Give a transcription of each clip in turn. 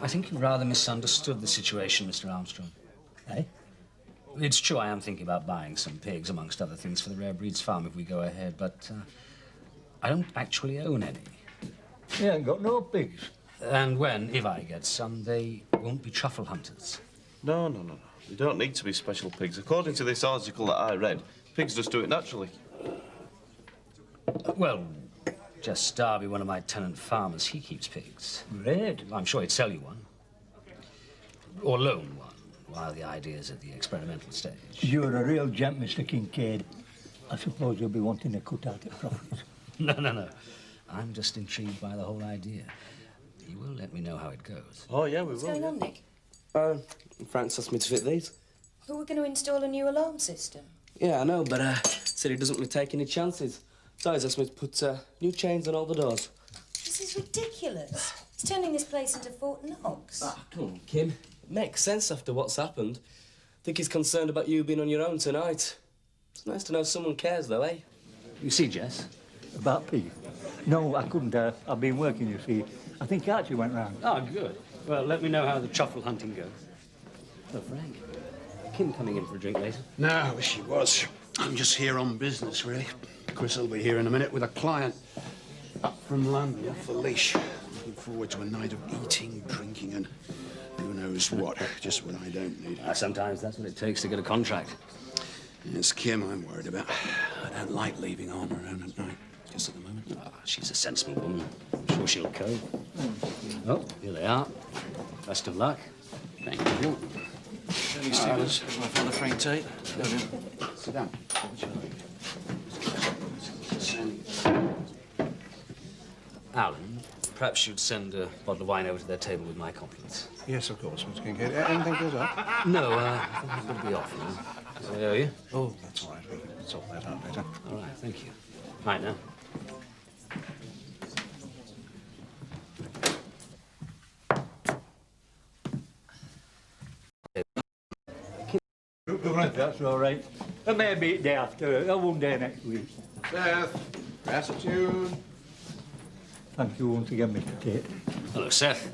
I think you rather misunderstood the situation, Mr. Armstrong. Eh? It's true I am thinking about buying some pigs, amongst other things, for the Rare Breeds farm if we go ahead, but I don't actually own any. You ain't got no pigs. And if I get some, they won't be truffle hunters. No. They don't need to be special pigs. According to this article that I read, pigs just do it naturally. Well, just Darby, one of my tenant farmers, he keeps pigs. Great. I'm sure he'd sell you one. Or loan one, while the idea's at the experimental stage. You're a real gent, Mr. Kincaid. I suppose you'll be wanting to cut out the profits. No. I'm just intrigued by the whole idea. You will let me know how it goes. Oh, yeah, we What's will. going on, Nick? Frank's asked me to fit these. But we're going to install a new alarm system. Yeah, I know, but said he doesn't want to take any chances. So he's asked me to put new chains on all the doors. This is ridiculous. It's turning this place into Fort Knox. Come on, Kim. It makes sense after what's happened. I think he's concerned about you being on your own tonight. It's nice to know someone cares, though, eh? You see, Jess? About pigs? No, I couldn't. I've been working, you see. I think Archie went round. Oh, good. Well, let me know how the truffle hunting goes. Oh, Frank. Kim coming in for a drink later? No, I wish she was. I'm just here on business, really. Chris will be here in a minute with a client up from London off the leash. Looking forward to a night of eating, drinking, and who knows what. Just what I don't need. Sometimes that's what it takes to get a contract. It's Kim I'm worried about. I don't like leaving on her own at night, just at the moment. She's a sensible woman. I'm sure she'll cope. Oh, here they are. Best of luck. Thank you. Tony Stevens, my father Frank Tate. Sit down. Alan, perhaps you'd send a bottle of wine over to their table with my compliments. Yes, of course, Mr. Kincaid. Anything goes up? No, I think I'm going to be off now. So I owe you? Oh, that's all right. We can sort that out later. All right, thank you. Right now. That's all right. Maybe day after, one day next week. Seth, gratitude. Thank you once again, Mr. Tate. Hello, Seth.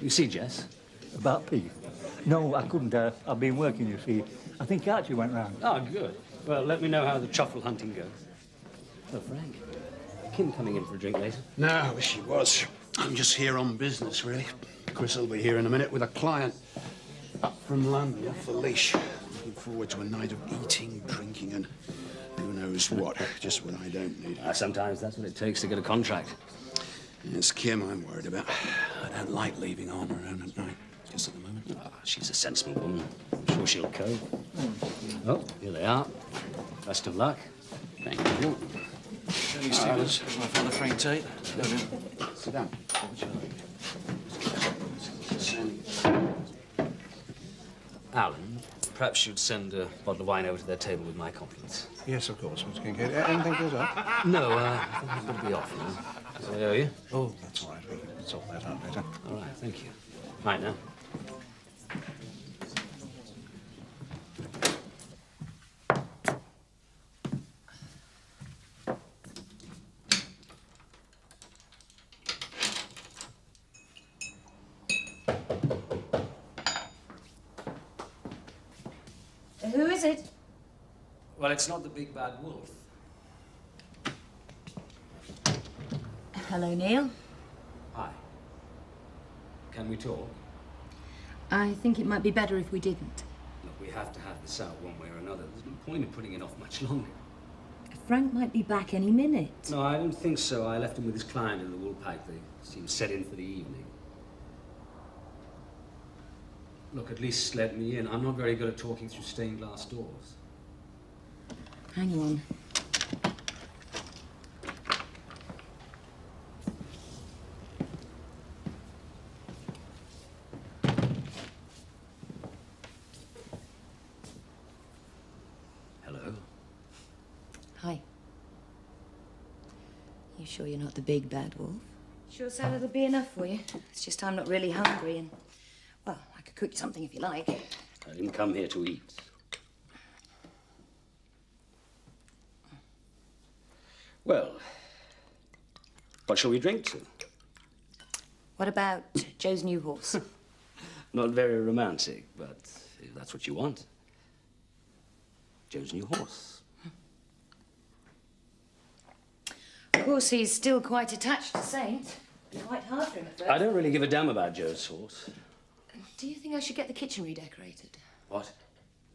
You see Jess? About pigs? No, I couldn't. I've been working, you see. I think Archie went round. Oh, good. Well, let me know how the truffle hunting goes. Oh, Frank. Kim coming in for a drink later? No, I wish she was. I'm just here on business, really. Chris will be here in a minute with a client up from London off the leash. Looking forward to a night of eating, drinking, and who knows what. Just what I don't need. Sometimes that's what it takes to get a contract. It's Kim I'm worried about. I don't like leaving on her own at night, just at the moment. She's a sensible woman. I'm sure she'll cope. Oh, here they are. Best of luck. Thank you. Tony Stevens, my father Frank Tate. Sit down. Alan, perhaps you'd send a bottle of wine over to their table with my compliments. Yes, of course, Mr. Kincaid. Anything goes up? No, I think I'm going to be off now. So I owe you? Oh, that's all right. We can sort that out later. All right, thank you. Right now. Who is it? Well, it's not the big bad wolf. Hello, Neil. Hi. Can we talk? I think it might be better if we didn't. Look, we have to have this out one way or another. There's no point in putting it off much longer. Frank might be back any minute. No, I don't think so. I left him with his client in the Woolpack. They seem set in for the evening. Look, at least let me in. I'm not very good at talking through stained glass doors. Hang on. Hello? Hi. You sure you're not the big bad wolf? Sure salad'll be enough for you. It's just I'm not really hungry and, well, I could cook you something if you like. I didn't come here to eat. Well, what shall we drink to? What about Joe's new horse? Not very romantic, but if that's what you want. Joe's new horse. Of course, he's still quite attached to Saint. Quite hard for him at first. I don't really give a damn about Joe's horse. Do you think I should get the kitchen redecorated? What?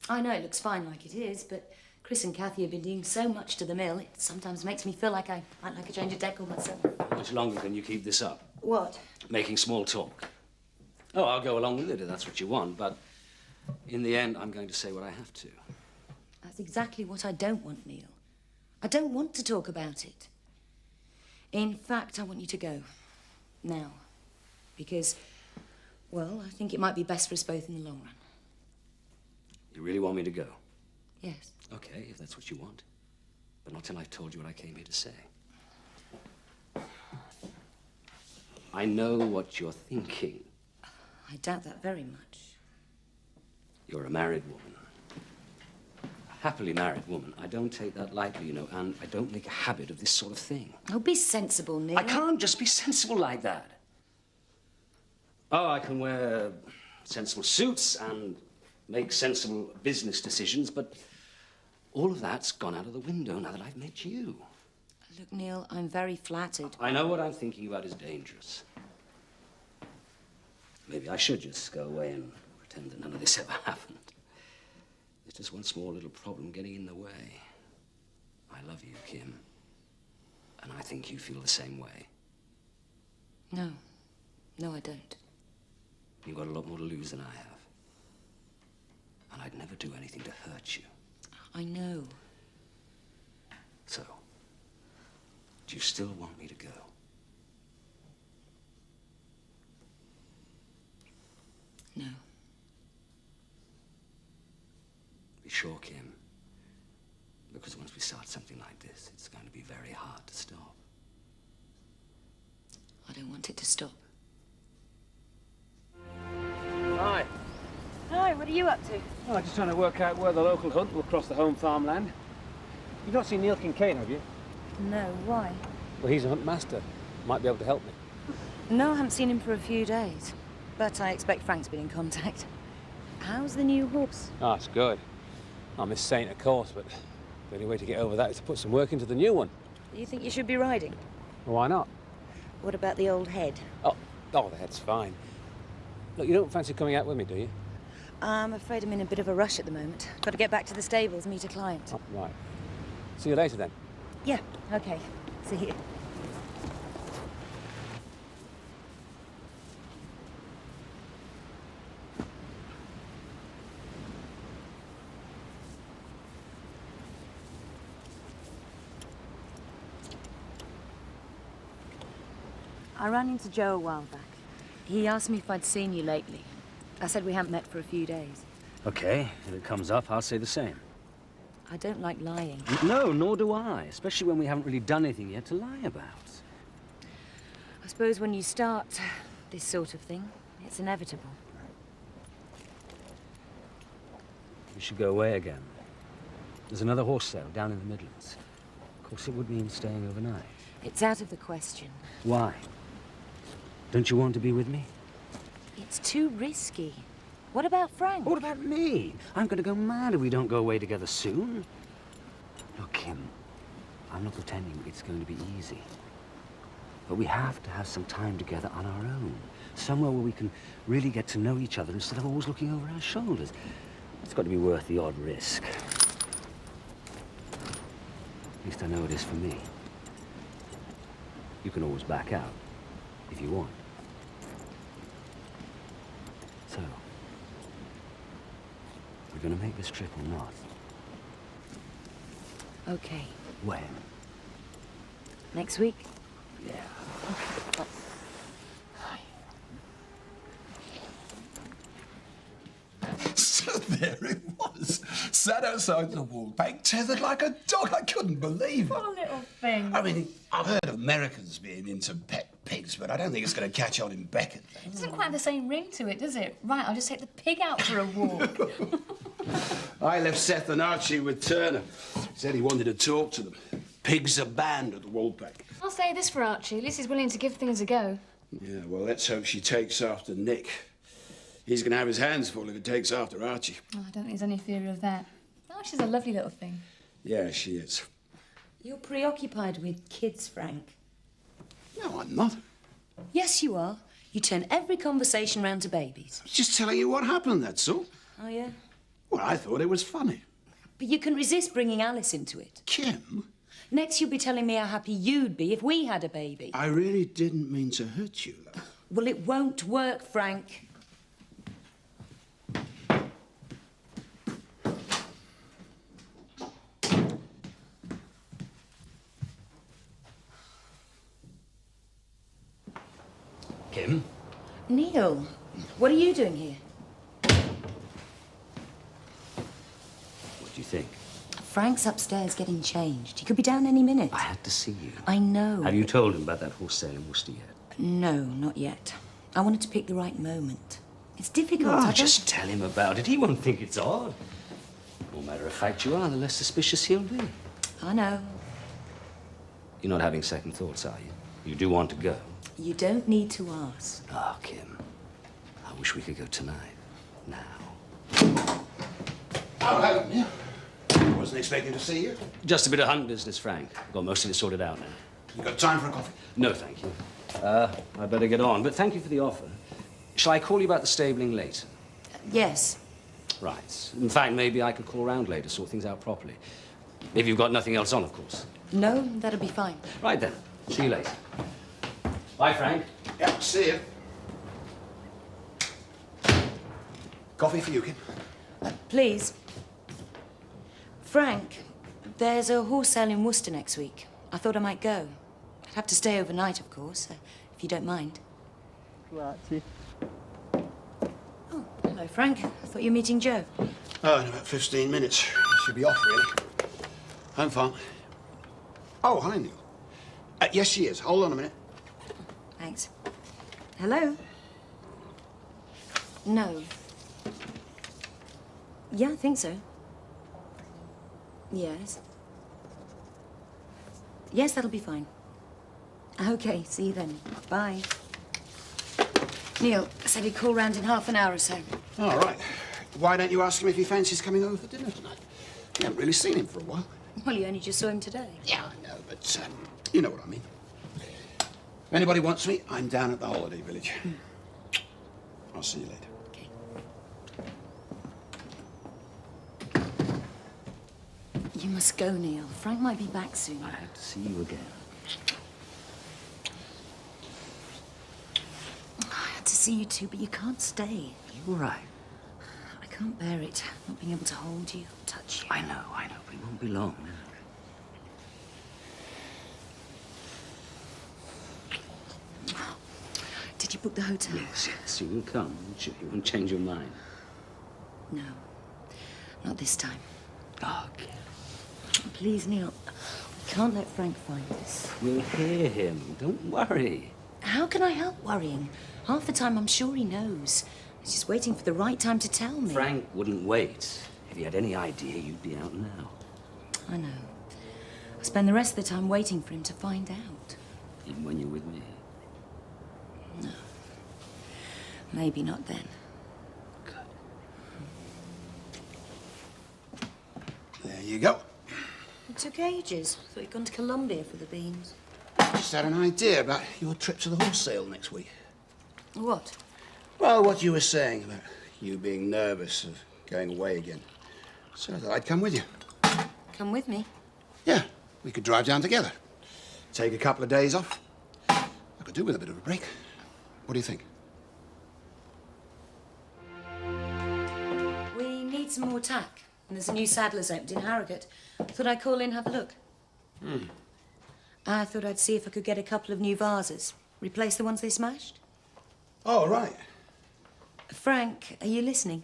I know it looks fine like it is, but Chris and Kathy have been doing so much to the mill, it sometimes makes me feel like I might like a change of decor myself. How much longer can you keep this up? What? Making small talk. Oh, I'll go along with it if that's what you want, but in the end, I'm going to say what I have to. That's exactly what I don't want, Neil. I don't want to talk about it. In fact, I want you to go. Now. Because, well, I think it might be best for us both in the long run. You really want me to go? Yes. Okay, if that's what you want. But not till I've told you what I came here to say. I know what you're thinking. I doubt that very much. You're a married woman. A happily married woman. I don't take that lightly, you know, and I don't make a habit of this sort of thing. Oh, be sensible, Neil. I can't just be sensible like that. Oh, I can wear sensible suits and make sensible business decisions, but all of that's gone out of the window now that I've met you. Look, Neil, I'm very flattered. I know what I'm thinking about is dangerous. Maybe I should just go away and pretend that none of this ever happened. There's just one small little problem getting in the way. I love you, Kim. And I think you feel the same way. No. No, I don't. You've got a lot more to lose than I have. And I'd never do anything to hurt you. I know. So, do you still want me to go? No. Be sure, Kim. Because once we start something like this, it's going to be very hard to stop. I don't want it to stop. Hi. Hi, what are you up to? Oh, just trying to work out where the local hunt will cross the home farmland. You've not seen Neil Kincaid, have you? No, why? Well, he's a hunt master. Might be able to help me. No, I haven't seen him for a few days. But I expect Frank's been in contact. How's the new horse? Oh, it's good. I miss Saint, of course, but the only way to get over that is to put some work into the new one. You think you should be riding? Well, why not? What about the old head? Oh, the head's fine. Look, you don't fancy coming out with me, do you? I'm afraid I'm in a bit of a rush at the moment. Got to get back to the stables, meet a client. Oh, right. See you later, then. Yeah, okay. See you. I ran into Joe a while back. He asked me if I'd seen you lately. I said we hadn't met for a few days. Okay, if it comes up, I'll say the same. I don't like lying. No, nor do I, especially when we haven't really done anything yet to lie about. I suppose when you start this sort of thing, it's inevitable. We should go away again. There's another horse sale down in the Midlands. Of course, it would mean staying overnight. It's out of the question. Why? Don't you want to be with me? It's too risky. What about Frank? What about me? I'm going to go mad if we don't go away together soon. Look, Kim, I'm not pretending it's going to be easy. But we have to have some time together on our own. Somewhere where we can really get to know each other instead of always looking over our shoulders. It's got to be worth the odd risk. At least I know it is for me. You can always back out if you want. So, we're going to make this trip or not? Okay. When? Next week? Yeah. So there it was, sat outside the Woolpack, tethered like a dog. I couldn't believe it. What a little thing. I mean, I've heard of Americans being into pet pigs, but I don't think it's going to catch on in Beckett. It doesn't quite have the same ring to it, does it? Right, I'll just take the pig out for a walk. I left Seth and Archie with Turner. He said he wanted to talk to them. Pigs are banned at the Woolpack. I'll say this for Archie. At least he's willing to give things a go. Yeah, well, let's hope she takes after Nick. He's going to have his hands full if he takes after Archie. Oh, I don't think there's any fear of that. Oh, she's a lovely little thing. Yeah, she is. You're preoccupied with kids, Frank. No, I'm not. Yes, you are. You turn every conversation round to babies. I'm just telling you what happened, that's all. Oh, yeah? Well, I thought it was funny. But you can resist bringing Alice into it. Kim? Next, you'll be telling me how happy you'd be if we had a baby. I really didn't mean to hurt you, love. Well, it won't work, Frank. Kim? Neil, what are you doing here? What do you think? Frank's upstairs getting changed. He could be down any minute. I had to see you. I know. Have you told him about that horse sale in Worcester yet? No, not yet. I wanted to pick the right moment. It's difficult. Oh, I don't- just tell him about it. He won't think it's odd. The more matter of fact you are, the less suspicious he'll be. I know. You're not having second thoughts, are you? You do want to go? You don't need to ask. Oh, Kim. I wish we could go tonight. Now. Oh, hello, Neil. I wasn't expecting to see you. Just a bit of hunt business, Frank. Got most of it sorted out now. You got time for a coffee? No, thank you. I'd better get on, but thank you for the offer. Shall I call you about the stabling later? Yes. Right. In fact, maybe I could call round later, sort things out properly. If you've got nothing else on, of course. No, that'll be fine. Right then. See you later. Bye, Frank. Yeah, see you. Coffee for you, Kim. Please. Frank, there's a horse sale in Worcester next week. I thought I might go. I'd have to stay overnight, of course, if you don't mind. Grazie. Oh, hello, Frank. I thought you were meeting Joe. Oh, in about 15 minutes. Should be off, really. Home farm. Oh, hi, Neil. Yes, she is. Hold on a minute. Thanks. Hello? No. Yeah, I think so. Yes. Yes, that'll be fine. Okay, see you then. Bye. Neil said he'd call round in half an hour or so. All right. Why don't you ask him if he fancies coming over for dinner tonight? You haven't really seen him for a while. Well, you only just saw him today. Yeah, I know, but you know what I mean. If anybody wants me, I'm down at the holiday village. I'll see you later. Okay. You must go, Neil. Frank might be back soon. I have to see you again. I had to see you too, but you can't stay. You're right. I can't bear it, not being able to hold you, touch you. I know, but it won't be long. Did you book the hotel? Yes, you will come, won't you? You won't change your mind. No, not this time. Oh, Kim. Please, Neil, we can't let Frank find us. We'll hear him. Don't worry. How can I help worrying? Half the time I'm sure he knows. He's just waiting for the right time to tell me. Frank wouldn't wait. If he had any idea, you'd be out now. I know. I spend the rest of the time waiting for him to find out. Even when you're with me. No. Maybe not then. Good. There you go. It took ages. Thought you'd gone to Colombia for the beans. Just had an idea about your trip to the horse sale next week. What? Well, what you were saying about you being nervous of going away again. So I thought I'd come with you. Come with me. Yeah, we could drive down together. Take a couple of days off. I could do with a bit of a break. What do you think? We need some more tack. And there's a new saddler's opened in Harrogate. Thought I'd call in and have a look. I thought I'd see if I could get a couple of new vases. Replace the ones they smashed. Oh, right. Frank, are you listening?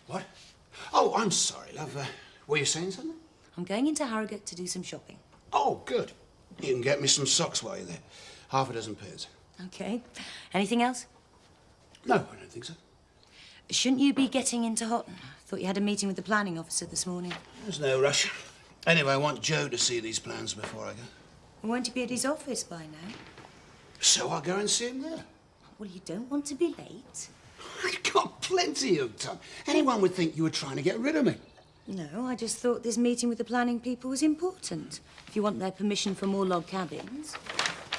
What? Oh, I'm sorry, love. Were you saying something? I'm going into Harrogate to do some shopping. Oh, good. You can get me some socks while you're there. Half a dozen pairs. Okay. Anything else? No, I don't think so. Shouldn't you be getting into Houghton? Thought you had a meeting with the planning officer this morning. There's no rush. Anyway, I want Joe to see these plans before I go. Won't he be at his office by now? So I'll go and see him there. Well, you don't want to be late. I've got plenty of time. Anyone would think you were trying to get rid of me. No, I just thought this meeting with the planning people was important. If you want their permission for more log cabins.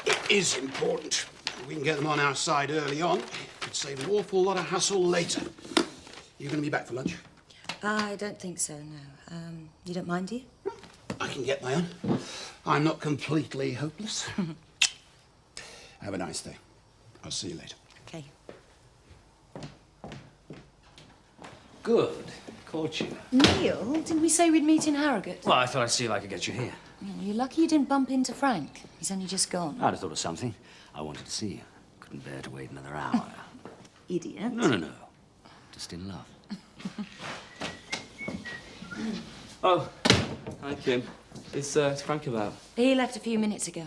It is important. We can get them on our side early on. It'd save an awful lot of hassle later. You going to be back for lunch? I don't think so, no. You don't mind, do you? I can get my own. I'm not completely hopeless. Have a nice day. I'll see you later. Okay. Good. Caught you. Neil, didn't we say we'd meet in Harrogate? Well, I thought I'd see if I could get you here. You're lucky you didn't bump into Frank. He's only just gone. I'd have thought of something. I wanted to see you. Couldn't bear to wait another hour. Idiot. No. Just in love. Oh, hi, Kim. Is Frank about? He left a few minutes ago.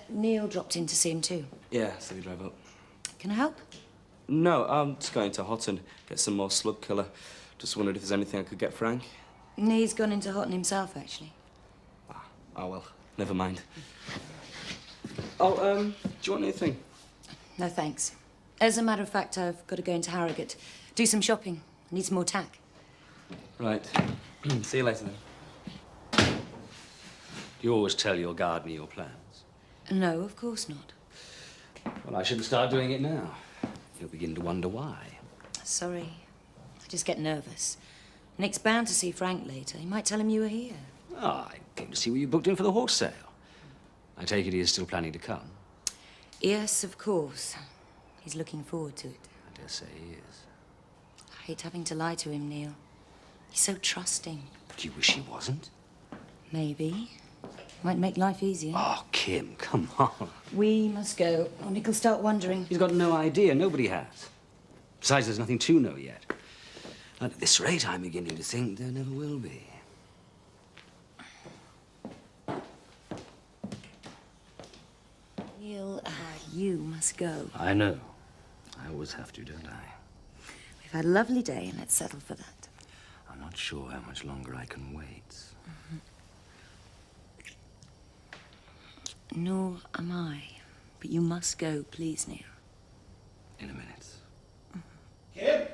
Neil dropped in to see him too. Yeah, so he drove up. Can I help? No, I'm just going to Hotton, get some more slug killer. Just wondered if there's anything I could get Frank. He's gone into Hotton himself, actually. Oh, well, never mind. Oh, do you want anything? No, thanks. As a matter of fact, I've got to go into Harrogate. Do some shopping. I need some more tack. Right. See you later, then. You always tell your gardener your plans. No, of course not. Well, I shouldn't start doing it now. You'll begin to wonder why. Sorry. I just get nervous. Nick's bound to see Frank later. He might tell him you were here. Oh, I came to see what you booked in for the horse sale. I take it he is still planning to come. Yes, of course. He's looking forward to it. I dare say he is. I hate having to lie to him, Neil. He's so trusting. Do you wish he wasn't? Maybe. Might make life easier. Oh, Kim, come on. We must go, or Nick will start wondering. He's got no idea. Nobody has. Besides, there's nothing to know yet. And at this rate, I'm beginning to think there never will be. Neil, you must go. I know. I always have to, don't I? We've had a lovely day, and let's settle for that. I'm not sure how much longer I can wait. Nor am I. But you must go, please, Neil. In a minute. Kim?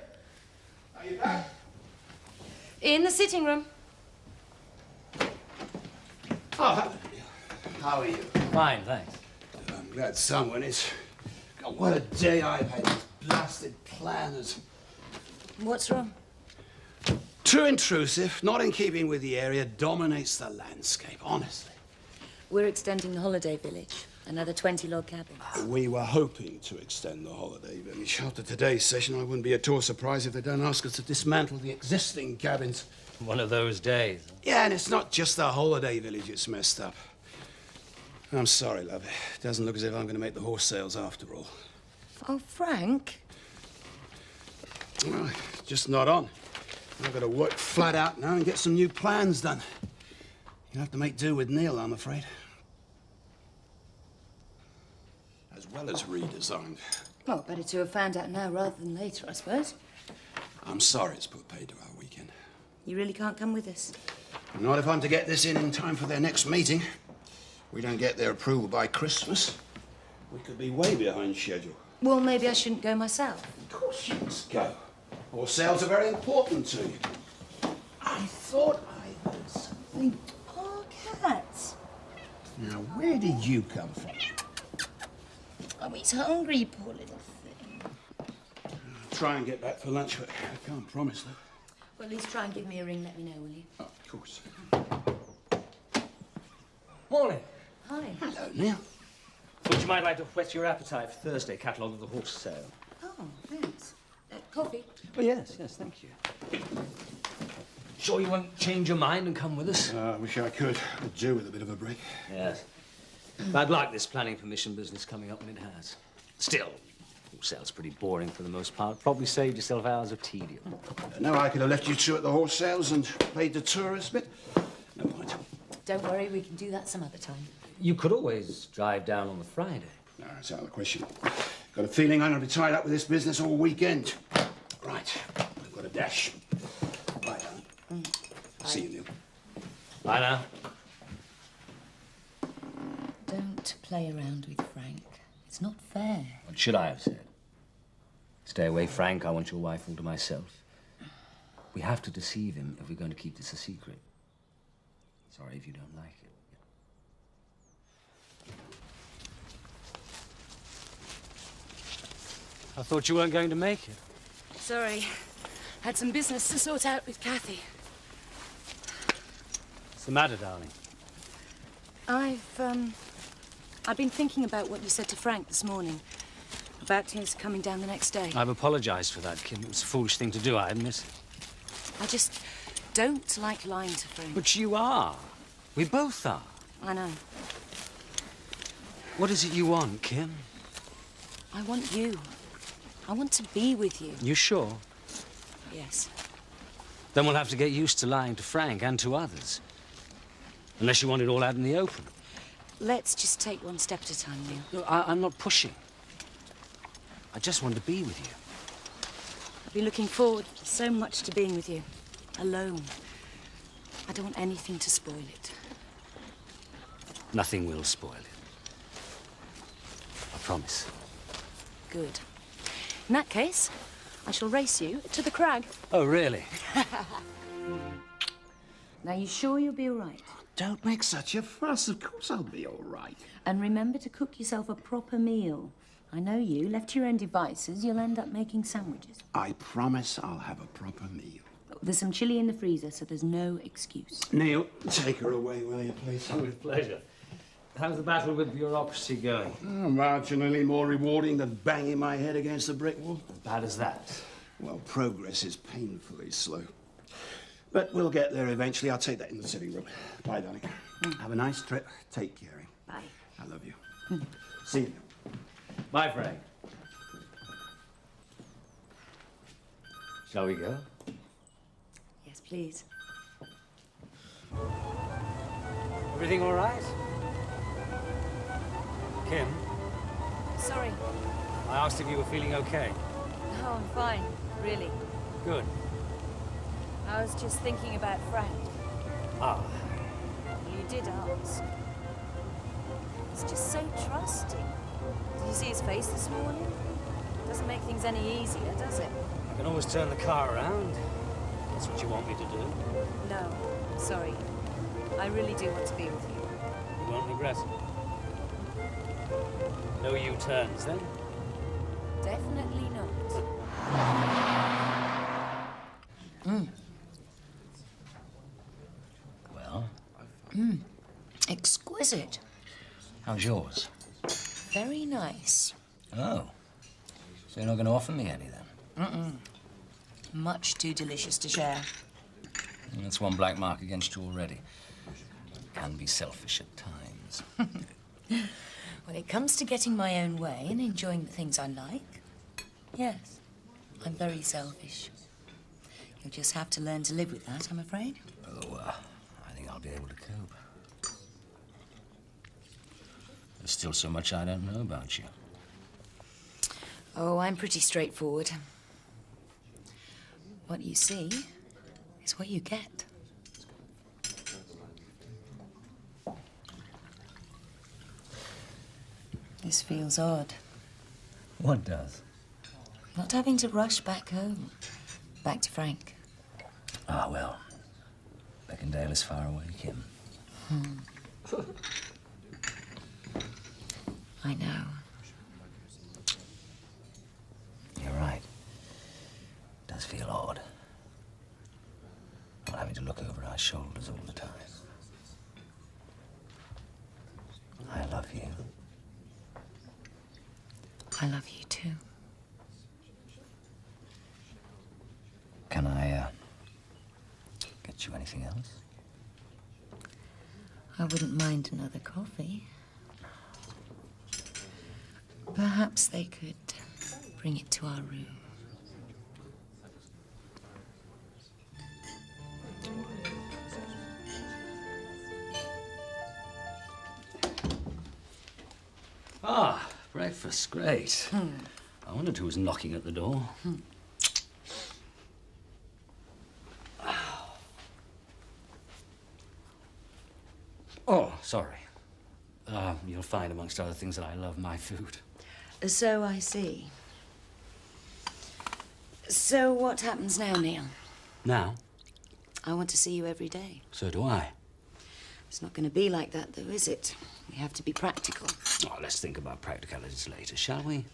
Are you back? In the sitting room. Oh, hello, Neil. How are you? Fine, thanks. I'm glad someone is. God, what a day I've had. These blasted planners. What's wrong? Too intrusive, not in keeping with the area, dominates the landscape, honestly. We're extending the holiday village. Another 20 log cabins. We were hoping to extend the holiday village. After today's session, I wouldn't be at all surprised if they don't ask us to dismantle the existing cabins. One of those days. Yeah, and it's not just the holiday village that's messed up. I'm sorry, love. It doesn't look as if I'm going to make the horse sales after all. Oh, Frank. Well, just not on. I've got to work flat out now and get some new plans done. You'll have to make do with Neil, I'm afraid. As well as redesigned. Well, better to have found out now rather than later, I suppose. I'm sorry it's put paid to our weekend. You really can't come with us? Not if I'm to get this in time for their next meeting. We don't get their approval by Christmas. We could be way behind schedule. Well, maybe I shouldn't go myself. Of course you must go. Horse sales are very important to you. I thought I heard something. Oh, cats. Now, where did you come from? Oh, he's hungry, poor little thing. I'll try and get back for lunch, but I can't promise that. Well, at least try and give me a ring, let me know, will you? Oh, of course. Morning. Hi. Hello, Neil. Thought you might like to whet your appetite for Thursday catalogue of the horse sale. Oh, thanks. Coffee? Oh, yes, thank you. Sure you won't change your mind and come with us? I wish I could. Could do with a bit of a break. Yes. I'd like this planning permission business coming up when it has. Still, horse sale's pretty boring for the most part. Probably saved yourself hours of tedium. No, I could have left you two at the horse sales and played the tourist bit. No point. Don't worry, we can do that some other time. You could always drive down on the Friday. No, that's out of the question. Got a feeling I'm going to be tied up with this business all weekend. Right, I've got a dash. Bye, darling. See you, Neil. Bye now. Don't play around with Frank. It's It's not fair. What should I have said? Stay away, Frank. I want your wife all to myself. We have to deceive him if we're going to keep this a secret. Sorry if you don't like it. I thought you weren't going to make it. Sorry. Had some business to sort out with Kathy. What's the matter, darling? I've been thinking about what you said to Frank this morning. About his coming down the next day. I've apologized for that, Kim. It was a foolish thing to do, I admit. I just don't like lying to Frank. But you are. We both are. I know. What is it you want, Kim? I want you. I want to be with you. You sure? Yes. Then we'll have to get used to lying to Frank and to others. Unless you want it all out in the open. Let's just take one step at a time, Neil. No, I'm not pushing. I just want to be with you. I've been looking forward so much to being with you. Alone. I don't want anything to spoil it. Nothing will spoil it. I promise. Good. In that case, I shall race you to the crag. Oh, really? Now, you sure you'll be all right? Don't make such a fuss. Of course I'll be all right. And remember to cook yourself a proper meal. I know you. Left to your own devices, you'll end up making sandwiches. I promise I'll have a proper meal. There's some chili in the freezer, so there's no excuse. Neil, take her away, will you, please? With pleasure. How's the battle with bureaucracy going? Oh, marginally more rewarding than banging my head against a brick wall. As bad as that? Well, progress is painfully slow. But we'll get there eventually. I'll take that in the sitting room. Bye, darling. Have a nice trip. Take care. Bye. I love you. See you. Bye, Frank. Shall we go? Yes, please. Everything all right? Kim, Sorry. I asked if you were feeling okay. No, I'm fine. Really. Good. I was just thinking about Frank. Ah, You did ask. He's just so trusting. Did you see his face this morning? Doesn't make things any easier, does it? I can always turn the car around. That's what you want me to do. No, sorry. I really do want to be with you. You won't regret it. No U-turns, then? Definitely not. Well, Exquisite. how's yours? Very nice. Oh. So you're not going to offer me any, then? Much too delicious to share. That's one black mark against you already. Can be selfish at times. When it comes to getting my own way and enjoying the things I like, yes, I'm very selfish. You'll just have to learn to live with that, I'm afraid. Oh, I think I'll be able to cope. There's still so much I don't know about you. Oh, I'm pretty straightforward. What you see is what you get. This feels odd. What does? Not having to rush back home. Back to Frank. Ah, well. Beckendale is far away, Kim. I know. You're right. It does feel odd. Not having to look over our shoulders all the time. I love you. I love you too. Can I, get you anything else? I wouldn't mind another coffee. Perhaps they could bring it to our room. Ah, breakfast, great. I wondered who was knocking at the door. Oh, sorry. You'll find, amongst other things, that I love my food. So I see. So what happens now, Neil? Now, I want to see you every day. so do I. It's not going to be like that, though, is it? We have to be practical. Oh, let's think about practicalities later, shall we?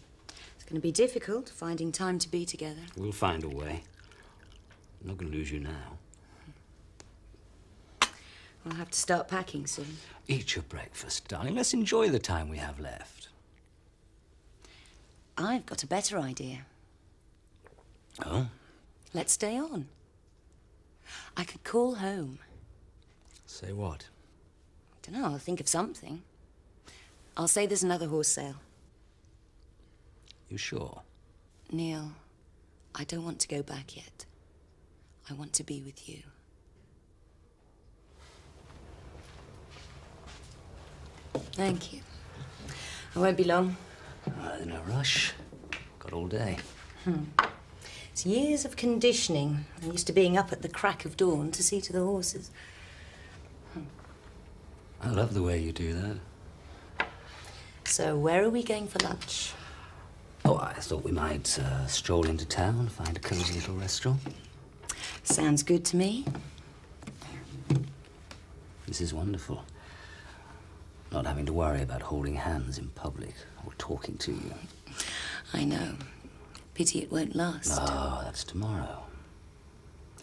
It's going to be difficult, finding time to be together. We'll find a way. I'm not going to lose you now. I'll have to start packing soon. Eat your breakfast, darling. Let's enjoy the time we have left. I've got a better idea. Oh? Let's stay on. I could call home. Say what? Don't know, I'll think of something. I'll say there's another horse sale. You sure? Neil, I don't want to go back yet. I want to be with you. Thank you. I won't be long. No rush. Got all day. It's years of conditioning. I'm used to being up at the crack of dawn to see to the horses. I love the way you do that. So where are we going for lunch? Oh, I thought we might stroll into town, find a cozy little restaurant. Sounds good to me. This is wonderful. Not having to worry about holding hands in public or talking to you. I know. Pity it won't last. No, that's tomorrow.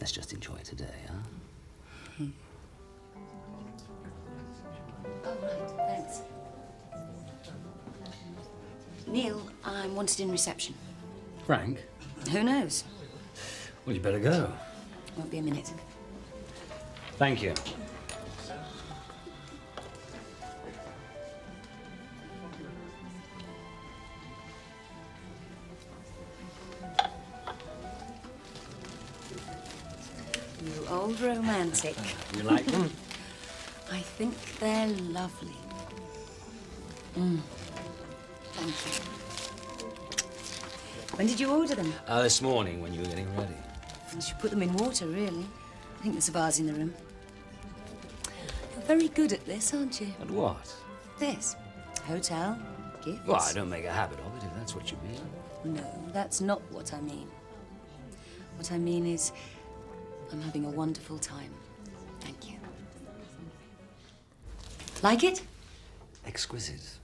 Let's just enjoy today, huh? Oh, right, thanks. Neil, I'm wanted in reception. Frank? Who knows? Well, you better go. Won't be a minute. Thank you. You old romantic. You like them? I think they're lovely. Thank you. When did you order them? This morning when you were getting ready. You should put them in water, really. I think there's a vase in the room. You're very good at this, aren't you? At what? This. Hotel, gifts. Well, I don't make a habit of it, if that's what you mean. No, that's not what I mean. What I mean is, I'm having a wonderful time. Thank you. Like it? Exquisite.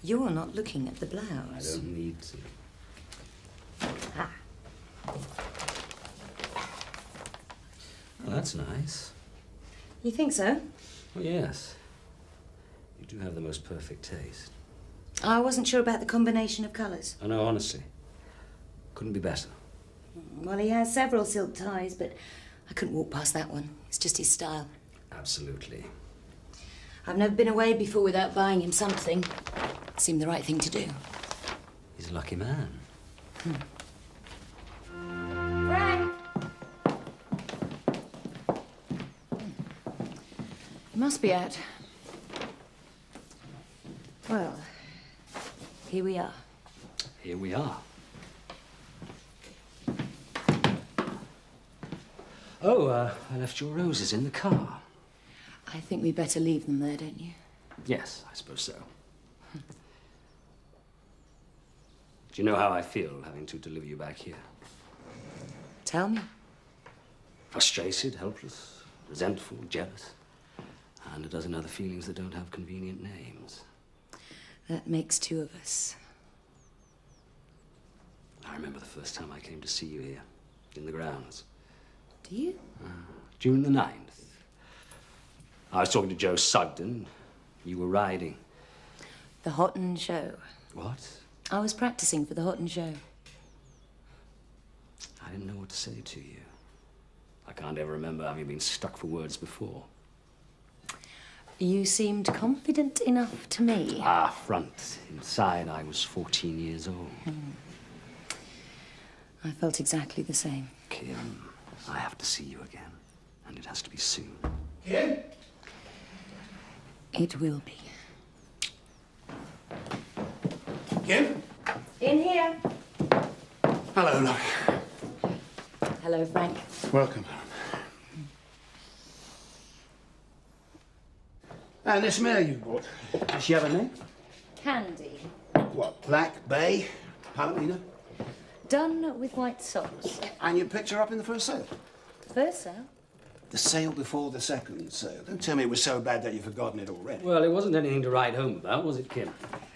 You're not looking at the I blouse. don't need to. Ah. Oh, that's nice. You think so? Oh, yes. You do have the most perfect taste. I wasn't sure about the combination of colours. I know, honestly. Couldn't be better. Well, he has several silk ties, but I couldn't walk past that one. It's just his style. Absolutely. I've never been away before without buying him something. It seemed the right thing to do. He's a lucky man. Frank! He must be out. Well, here we are. Here we are. Oh, I left your roses in the car. I think we better leave them there, don't you? Yes, I suppose so. Do you know how I feel having to deliver you back here? Tell me. Frustrated, helpless, resentful, jealous, and a dozen other feelings that don't have convenient names. That makes two of us. I remember the first time I came to see you here, in the grounds. Do you? June the 9th. I was talking to Joe Sugden. You were riding. The Houghton Show. What? I was practicing for the Houghton Show. I didn't know what to say to you. I can't ever remember having been stuck for words before. You seemed confident enough to me. Front. Inside, I was 14 years old. I felt exactly the same. Kim, I have to see you again. And it has to be soon. Kim? It will be. Kim? In here. Hello, love. Hello, Frank. Welcome home. And this mare you bought, does she have a name? Candy. What, Black Bay? Palomino? Done with white sauce. And you picked her up in the first sale? First sale? The sale before the second sale. Don't tell me it was so bad that you've forgotten it already. Well, it wasn't anything to write home about, was it, Kim?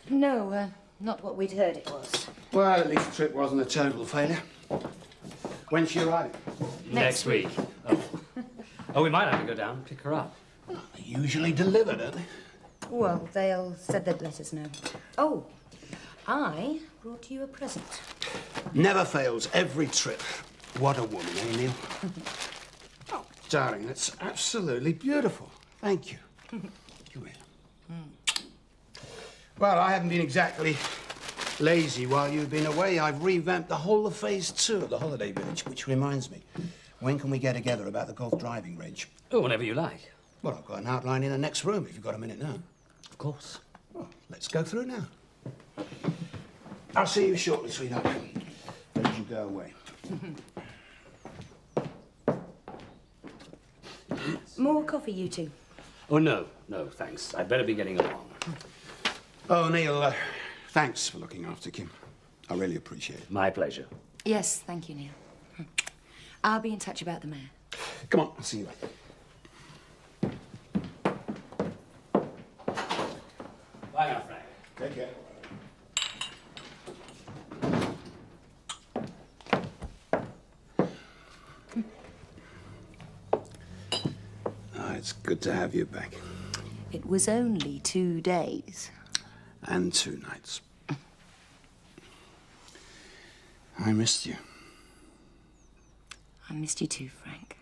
No, not what we'd heard it was. Well, at least the trip wasn't a total failure. When's she arriving? Next week. Oh, we might have to go down and pick her up. They usually deliver, don't they? Well, they said they'd let us know. Oh, I brought you a present. Never fails, every trip. What a woman, eh, Neil? Oh, darling, that's absolutely beautiful. Thank you. Come here. Well, I haven't been exactly lazy while you've been away. I've revamped the whole of Phase 2 of the holiday village, which reminds me, when can we get together about the golf driving range? Oh, whenever you like. Well, I've got an outline in the next room, if you've got a minute now. Of course. Well, let's go through now. I'll see you shortly, sweetheart. Don't you go away. More coffee, you two? Oh, no, thanks. I'd better be getting along. Oh, Neil, thanks for looking after Kim. I really appreciate it. My pleasure. Yes, thank you, Neil. I'll be in touch about the mayor. Come on, I'll see you later. Bye now, Frank. Take care. It's good to have you back. It was only 2 days. And 2 nights. I missed you. I missed you too, Frank.